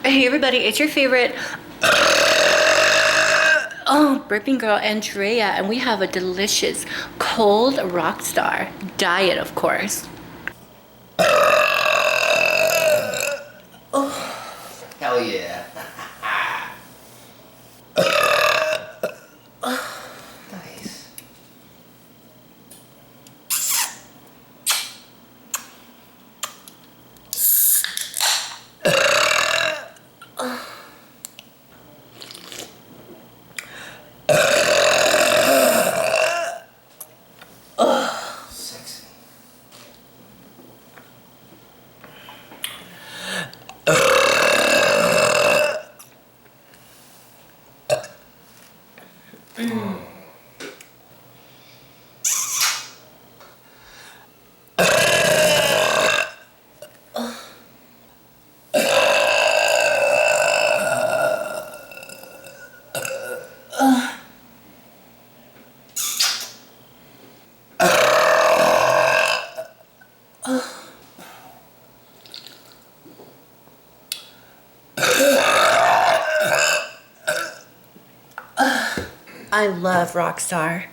Hey everybody, it's your favorite burping girl Andrea, and we have a delicious cold Rockstar diet, of course. Hell yeah. Nice. Sexy. I love Rockstar.